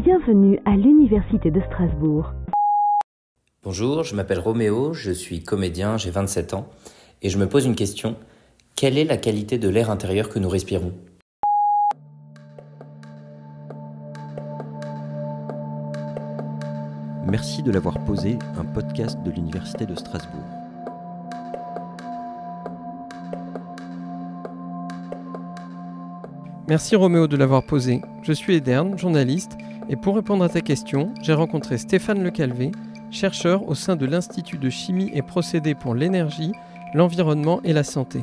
Bienvenue à l'Université de Strasbourg. Bonjour, je m'appelle Roméo, je suis comédien, j'ai 27 ans et je me pose une question. Quelle est la qualité de l'air intérieur que nous respirons ? Merci de l'avoir posé, un podcast de l'Université de Strasbourg. Merci Roméo de l'avoir posé. Je suis Edern, journaliste, et pour répondre à ta question, j'ai rencontré Stéphane Lecalvé, chercheur au sein de l'Institut de chimie et procédés pour l'énergie, l'environnement et la santé,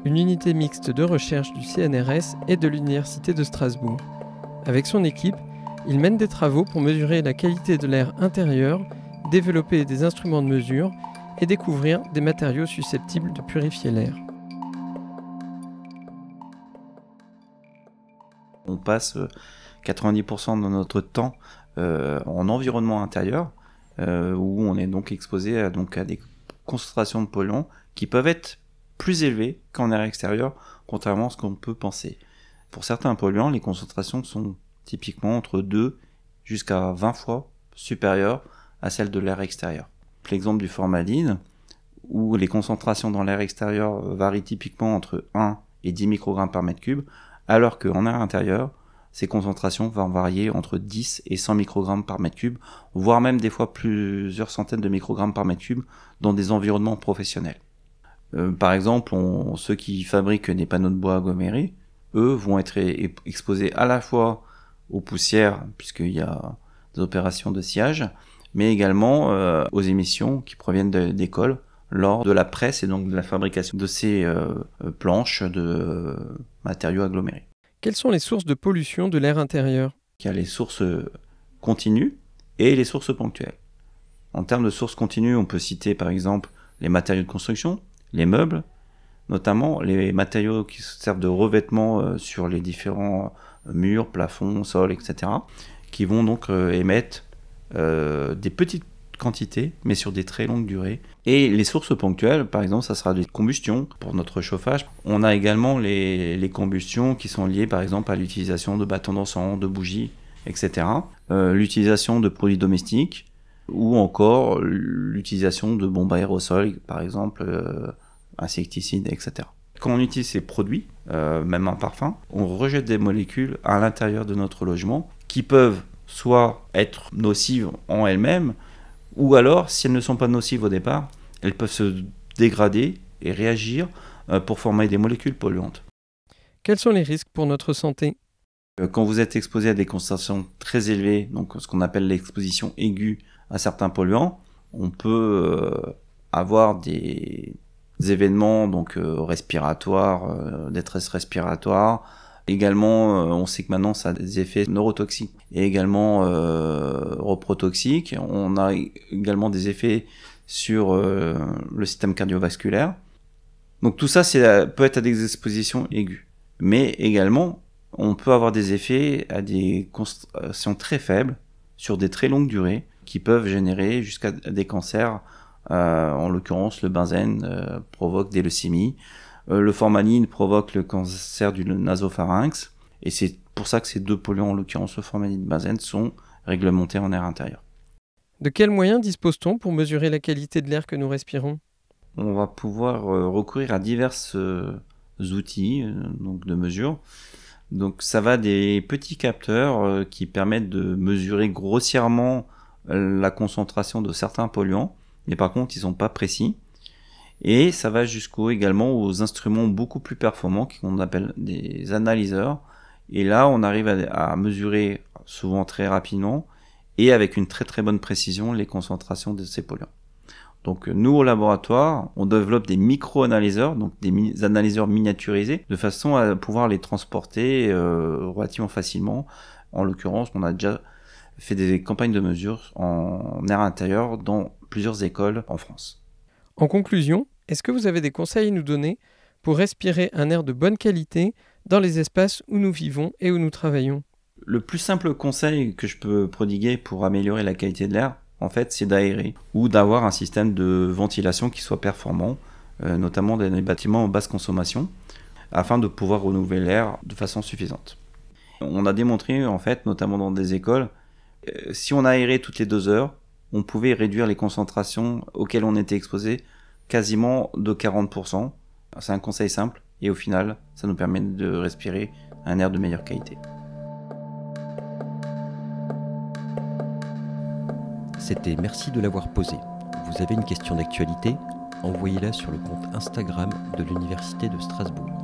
une unité mixte de recherche du CNRS et de l'Université de Strasbourg. Avec son équipe, il mène des travaux pour mesurer la qualité de l'air intérieur, développer des instruments de mesure et découvrir des matériaux susceptibles de purifier l'air. On passe 90% de notre temps en environnement intérieur, où on est donc exposé à des concentrations de polluants qui peuvent être plus élevées qu'en air extérieur, contrairement à ce qu'on peut penser. Pour certains polluants, les concentrations sont typiquement entre 2 jusqu'à 20 fois supérieures à celles de l'air extérieur. L'exemple du formaldehyde, où les concentrations dans l'air extérieur varient typiquement entre 1 et 10 microgrammes par mètre cube, alors qu'en air intérieur, ces concentrations vont varier entre 10 et 100 microgrammes par mètre cube, voire même des fois plusieurs centaines de microgrammes par mètre cube dans des environnements professionnels. Par exemple, ceux qui fabriquent des panneaux de bois agglomérés, eux vont être exposés à la fois aux poussières, puisqu'il y a des opérations de sciage, mais également aux émissions qui proviennent d'écoles lors de la presse et donc de la fabrication de ces planches de matériaux agglomérés. Quelles sont les sources de pollution de l'air intérieur ? Il y a les sources continues et les sources ponctuelles. En termes de sources continues, on peut citer par exemple les matériaux de construction, les meubles, notamment les matériaux qui servent de revêtement sur les différents murs, plafonds, sols, etc., qui vont donc émettre des petites quantités, mais sur des très longues durées. Et les sources ponctuelles, par exemple, ça sera des combustions pour notre chauffage. On a également les combustions qui sont liées, par exemple, à l'utilisation de bâtons d'encens, de bougies, etc. L'utilisation de produits domestiques, ou encore l'utilisation de bombes aérosols, par exemple, insecticides, etc. Quand on utilise ces produits, même un parfum, on rejette des molécules à l'intérieur de notre logement qui peuvent soit être nocives en elles-mêmes, ou alors, si elles ne sont pas nocives au départ, elles peuvent se dégrader et réagir pour former des molécules polluantes. Quels sont les risques pour notre santé ? Quand vous êtes exposé à des concentrations très élevées, donc ce qu'on appelle l'exposition aiguë à certains polluants, on peut avoir des événements respiratoires, détresse respiratoire. Également, on sait que maintenant ça a des effets neurotoxiques et également reprotoxiques. On a également des effets sur le système cardiovasculaire. Donc tout ça peut être à des expositions aiguës. Mais également, on peut avoir des effets à des concentrations très faibles sur des très longues durées qui peuvent générer jusqu'à des cancers. En l'occurrence, le benzène provoque des leucémies. Le formaldehyde provoque le cancer du nasopharynx, et c'est pour ça que ces deux polluants, en l'occurrence le formaldehyde et le benzène, sont réglementés en air intérieur. De quels moyens dispose-t-on pour mesurer la qualité de l'air que nous respirons ? On va pouvoir recourir à divers outils de mesure. Donc ça va des petits capteurs qui permettent de mesurer grossièrement la concentration de certains polluants, mais par contre ils ne sont pas précis. Et ça va également aux instruments beaucoup plus performants qu'on appelle des analyseurs. Et là, on arrive à mesurer souvent très rapidement et avec une très très bonne précision les concentrations de ces polluants. Donc nous, au laboratoire, on développe des micro-analyseurs, donc des analyseurs miniaturisés, de façon à pouvoir les transporter relativement facilement. En l'occurrence, on a déjà fait des campagnes de mesure en air intérieur dans plusieurs écoles en France. En conclusion, est-ce que vous avez des conseils à nous donner pour respirer un air de bonne qualité dans les espaces où nous vivons et où nous travaillons ? Le plus simple conseil que je peux prodiguer pour améliorer la qualité de l'air, en fait, c'est d'aérer ou d'avoir un système de ventilation qui soit performant, notamment dans les bâtiments en basse consommation, afin de pouvoir renouveler l'air de façon suffisante. On a démontré, en fait, notamment dans des écoles, si on aérait toutes les 2 heures, on pouvait réduire les concentrations auxquelles on était exposé quasiment de 40%. C'est un conseil simple et au final, ça nous permet de respirer un air de meilleure qualité. C'était Merci de l'avoir posé. Vous avez une question d'actualité ? Envoyez-la sur le compte Instagram de l'Université de Strasbourg.